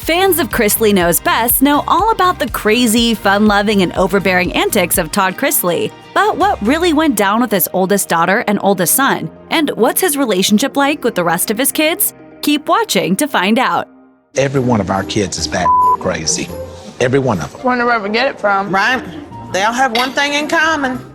Fans of Chrisley Knows Best know all about the crazy, fun-loving, and overbearing antics of Todd Chrisley. But what really went down with his oldest daughter and oldest son? And what's his relationship like with the rest of his kids? Keep watching to find out. Every one of our kids is bat crazy. Every one of them. Wonder where we get it from. Right. They all have one thing in common.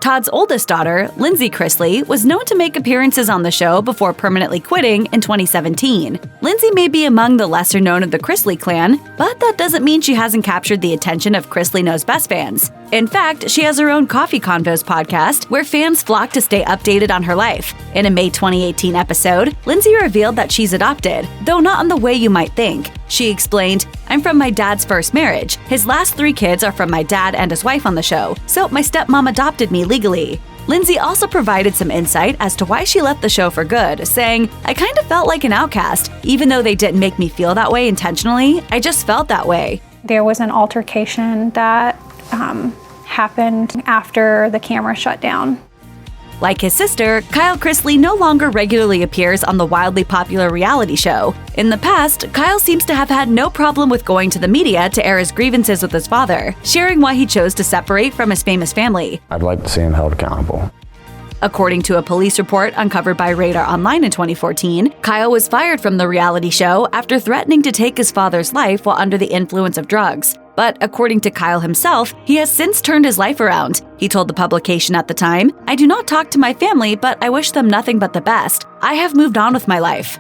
Todd's oldest daughter, Lindsie Chrisley, was known to make appearances on the show before permanently quitting in 2017. Lindsie may be among the lesser known of the Chrisley clan, but that doesn't mean she hasn't captured the attention of Chrisley Knows Best fans. In fact, she has her own Coffee Convos podcast where fans flock to stay updated on her life. In a May 2018 episode, Lindsie revealed that she's adopted, though not in the way you might think. She explained, "I'm from my dad's first marriage. His last 3 kids are from my dad and his wife on the show, so my stepmom adopted me legally." Lindsie also provided some insight as to why she left the show for good, saying, "I kind of felt like an outcast. Even though they didn't make me feel that way intentionally, I just felt that way." There was an altercation that happened after the camera shut down. Like his sister, Kyle Chrisley no longer regularly appears on the wildly popular reality show. In the past, Kyle seems to have had no problem with going to the media to air his grievances with his father, sharing why he chose to separate from his famous family. I'd like to see him held accountable. According to a police report uncovered by Radar Online in 2014, Kyle was fired from the reality show after threatening to take his father's life while under the influence of drugs. But according to Kyle himself, he has since turned his life around. He told the publication at the time, "I do not talk to my family, but I wish them nothing but the best. I have moved on with my life."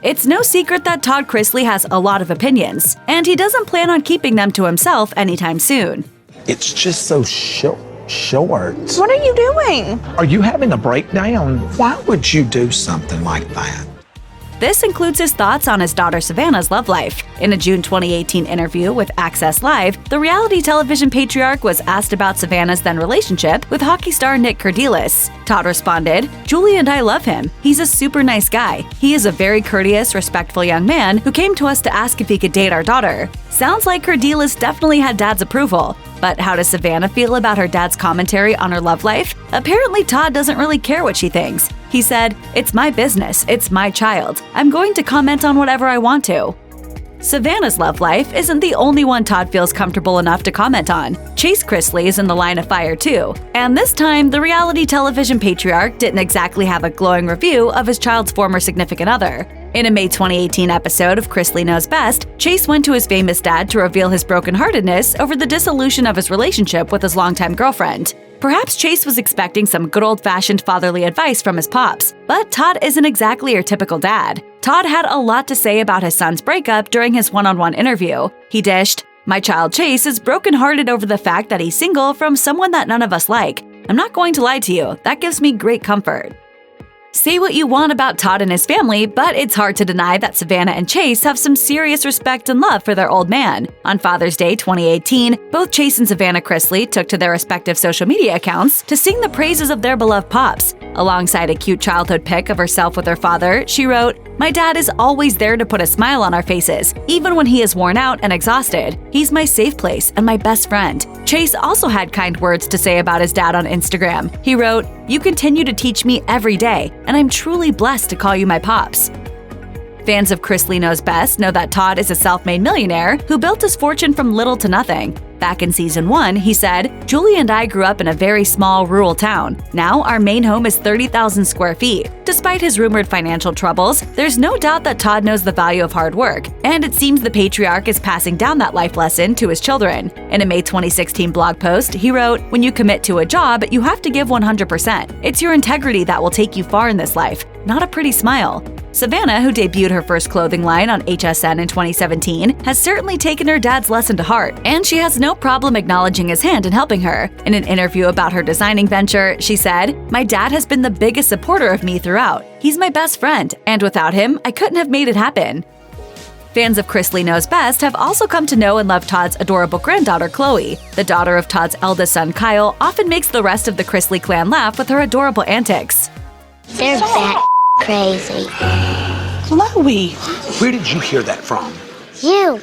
It's no secret that Todd Chrisley has a lot of opinions, and he doesn't plan on keeping them to himself anytime soon. It's just so short. What are you doing? Are you having a breakdown? Why would you do something like that? This includes his thoughts on his daughter Savannah's love life. In a June 2018 interview with Access Live, the reality television patriarch was asked about Savannah's then relationship with hockey star Nick Cardelis. Todd responded, "Julie and I love him. He's a super nice guy. He is a very courteous, respectful young man who came to us to ask if he could date our daughter." Sounds like Cardelis definitely had Dad's approval. But how does Savannah feel about her dad's commentary on her love life? Apparently, Todd doesn't really care what she thinks. He said, "It's my business. It's my child. I'm going to comment on whatever I want to." Savannah's love life isn't the only one Todd feels comfortable enough to comment on. Chase Chrisley is in the line of fire too. And this time, the reality television patriarch didn't exactly have a glowing review of his child's former significant other. In a May 2018 episode of Chrisley Knows Best, Chase went to his famous dad to reveal his brokenheartedness over the dissolution of his relationship with his longtime girlfriend. Perhaps Chase was expecting some good old-fashioned fatherly advice from his pops, but Todd isn't exactly your typical dad. Todd had a lot to say about his son's breakup during his one-on-one interview. He dished, "My child Chase is brokenhearted over the fact that he's single from someone that none of us like. I'm not going to lie to you, that gives me great comfort." Say what you want about Todd and his family, but it's hard to deny that Savannah and Chase have some serious respect and love for their old man. On Father's Day 2018, both Chase and Savannah Chrisley took to their respective social media accounts to sing the praises of their beloved pops. Alongside a cute childhood pic of herself with her father, she wrote, "My dad is always there to put a smile on our faces, even when he is worn out and exhausted. He's my safe place and my best friend." Chase also had kind words to say about his dad on Instagram. He wrote, "You continue to teach me every day, and I'm truly blessed to call you my pops." Fans of Chrisley Knows Best know that Todd is a self-made millionaire who built his fortune from little to nothing. Back in season 1, he said, "Julie and I grew up in a very small rural town. Now our main home is 30,000 square feet. Despite his rumored financial troubles, there's no doubt that Todd knows the value of hard work, and it seems the patriarch is passing down that life lesson to his children." In a May 2016 blog post, he wrote, "When you commit to a job, you have to give 100%. It's your integrity that will take you far in this life, not a pretty smile." Savannah, who debuted her first clothing line on HSN in 2017, has certainly taken her dad's lesson to heart, and she has no problem acknowledging his hand in helping her. In an interview about her designing venture, she said, "My dad has been the biggest supporter of me throughout. He's my best friend, and without him, I couldn't have made it happen." Fans of Chrisley Knows Best have also come to know and love Todd's adorable granddaughter, Chloe. The daughter of Todd's eldest son, Kyle, often makes the rest of the Chrisley clan laugh with her adorable antics. They're bat crazy. Chloe. Where did you hear that from? You.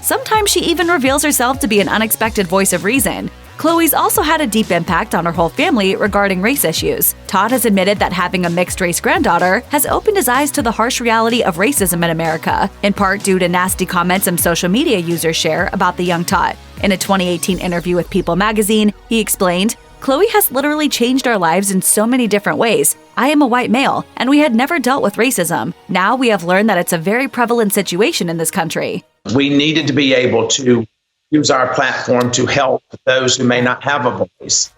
Sometimes she even reveals herself to be an unexpected voice of reason. Chloe's also had a deep impact on her whole family regarding race issues. Todd has admitted that having a mixed-race granddaughter has opened his eyes to the harsh reality of racism in America, in part due to nasty comments some social media users share about the young Todd. In a 2018 interview with People magazine, he explained, "Chloe has literally changed our lives in so many different ways. I am a white male, and we had never dealt with racism. Now we have learned that it's a very prevalent situation in this country." We needed to be able to use our platform to help those who may not have a voice.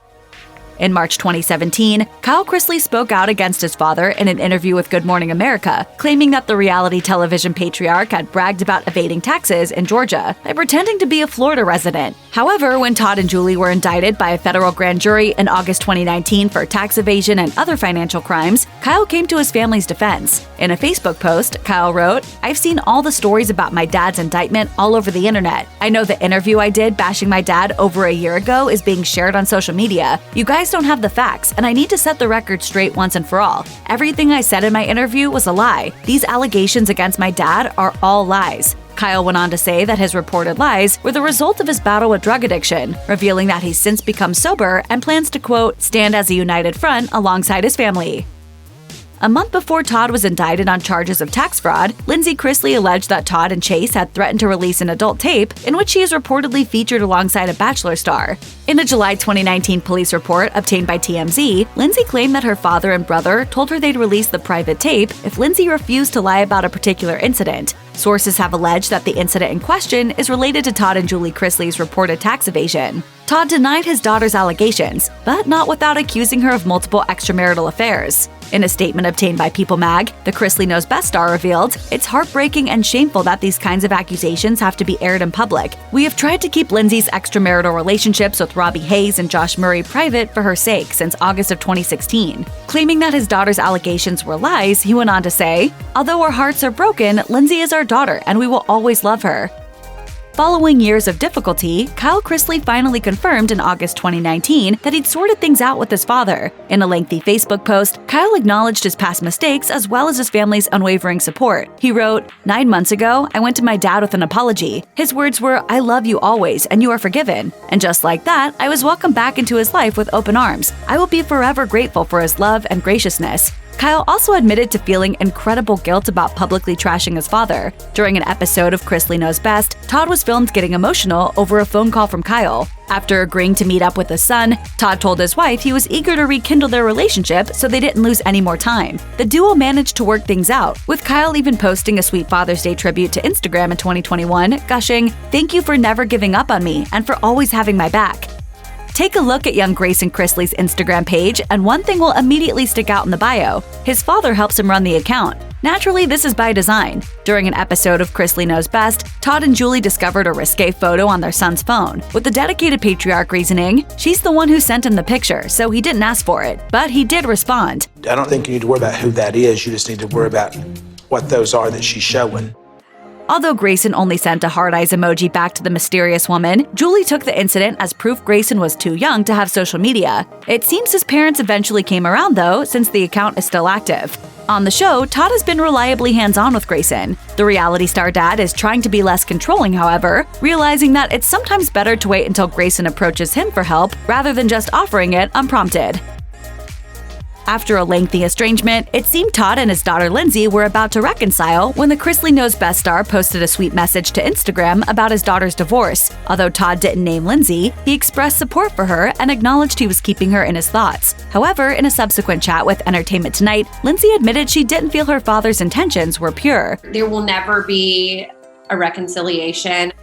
In March 2017, Kyle Chrisley spoke out against his father in an interview with Good Morning America, claiming that the reality television patriarch had bragged about evading taxes in Georgia by pretending to be a Florida resident. However, when Todd and Julie were indicted by a federal grand jury in August 2019 for tax evasion and other financial crimes, Kyle came to his family's defense. In a Facebook post, Kyle wrote, "I've seen all the stories about my dad's indictment all over the internet. I know the interview I did bashing my dad over a year ago is being shared on social media. You guys don't have the facts, and I need to set the record straight once and for all. Everything I said in my interview was a lie. These allegations against my dad are all lies." Kyle went on to say that his reported lies were the result of his battle with drug addiction, revealing that he's since become sober and plans to, quote, "stand as a united front alongside his family." A month before Todd was indicted on charges of tax fraud, Lindsie Chrisley alleged that Todd and Chase had threatened to release an adult tape in which she is reportedly featured alongside a Bachelor star. In a July 2019 police report obtained by TMZ, Lindsie claimed that her father and brother told her they'd release the private tape if Lindsie refused to lie about a particular incident. Sources have alleged that the incident in question is related to Todd and Julie Chrisley's reported tax evasion. Todd denied his daughter's allegations, but not without accusing her of multiple extramarital affairs. In a statement obtained by People Mag, the Chrisley Knows Best star revealed, "It's heartbreaking and shameful that these kinds of accusations have to be aired in public. We have tried to keep Lindsay's extramarital relationships with Robbie Hayes and Josh Murray private for her sake since August of 2016. Claiming that his daughter's allegations were lies, he went on to say, "Although our hearts are broken, Lindsie is our daughter and we will always love her." Following years of difficulty, Kyle Chrisley finally confirmed in August 2019 that he'd sorted things out with his father. In a lengthy Facebook post, Kyle acknowledged his past mistakes as well as his family's unwavering support. He wrote, "9 months ago, I went to my dad with an apology. His words were, 'I love you always, and you are forgiven.' And just like that, I was welcomed back into his life with open arms. I will be forever grateful for his love and graciousness." Kyle also admitted to feeling incredible guilt about publicly trashing his father. During an episode of Chrisley Knows Best, Todd was filmed getting emotional over a phone call from Kyle. After agreeing to meet up with his son, Todd told his wife he was eager to rekindle their relationship so they didn't lose any more time. The duo managed to work things out, with Kyle even posting a sweet Father's Day tribute to Instagram in 2021, gushing, "Thank you for never giving up on me and for always having my back." Take a look at young Grayson Chrisley's Instagram page, and one thing will immediately stick out in the bio. His father helps him run the account. Naturally, this is by design. During an episode of Chrisley Knows Best, Todd and Julie discovered a risque photo on their son's phone, with the dedicated patriarch reasoning, "She's the one who sent him the picture, so he didn't ask for it." But he did respond. I don't think you need to worry about who that is. You just need to worry about what those are that she's showing. Although Grayson only sent a heart eyes emoji back to the mysterious woman, Julie took the incident as proof Grayson was too young to have social media. It seems his parents eventually came around though, since the account is still active. On the show, Todd has been reliably hands-on with Grayson. The reality star dad is trying to be less controlling, however, realizing that it's sometimes better to wait until Grayson approaches him for help rather than just offering it unprompted. After a lengthy estrangement, it seemed Todd and his daughter Lindsie were about to reconcile when the Chrisley Knows Best star posted a sweet message to Instagram about his daughter's divorce. Although Todd didn't name Lindsie, he expressed support for her and acknowledged he was keeping her in his thoughts. However, in a subsequent chat with Entertainment Tonight, Lindsie admitted she didn't feel her father's intentions were pure. There will never be a reconciliation.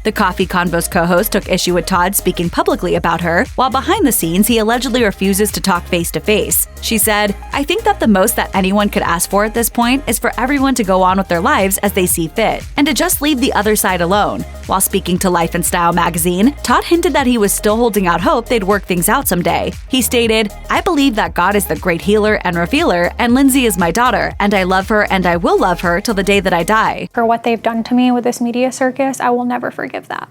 The Coffee Convo's co-host took issue with Todd speaking publicly about her, while behind the scenes he allegedly refuses to talk face-to-face. She said, "I think that the most that anyone could ask for at this point is for everyone to go on with their lives as they see fit, and to just leave the other side alone." While speaking to Life and Style magazine, Todd hinted that he was still holding out hope they'd work things out someday. He stated, "I believe that God is the great healer and revealer, and Lindsie is my daughter, and I love her and I will love her till the day that I die." For what they've done to me with this media circus, I will never forgive that.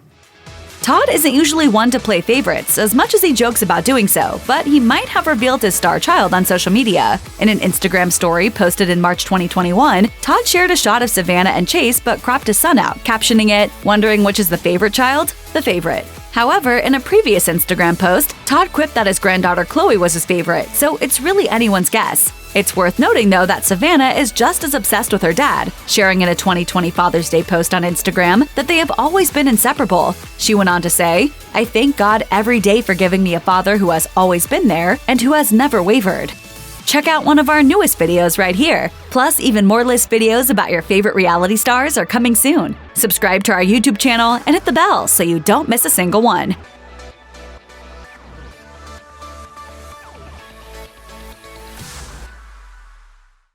Todd isn't usually one to play favorites, as much as he jokes about doing so, but he might have revealed his star child on social media. In an Instagram story posted in March 2021, Todd shared a shot of Savannah and Chase but cropped his son out, captioning it, "Wondering which is the favorite child? The favorite." However, in a previous Instagram post, Todd quipped that his granddaughter Chloe was his favorite, so it's really anyone's guess. It's worth noting, though, that Savannah is just as obsessed with her dad, sharing in a 2020 Father's Day post on Instagram that they have always been inseparable. She went on to say, "I thank God every day for giving me a father who has always been there and who has never wavered." Check out one of our newest videos right here. Plus, even more list videos about your favorite reality stars are coming soon. Subscribe to our YouTube channel and hit the bell so you don't miss a single one.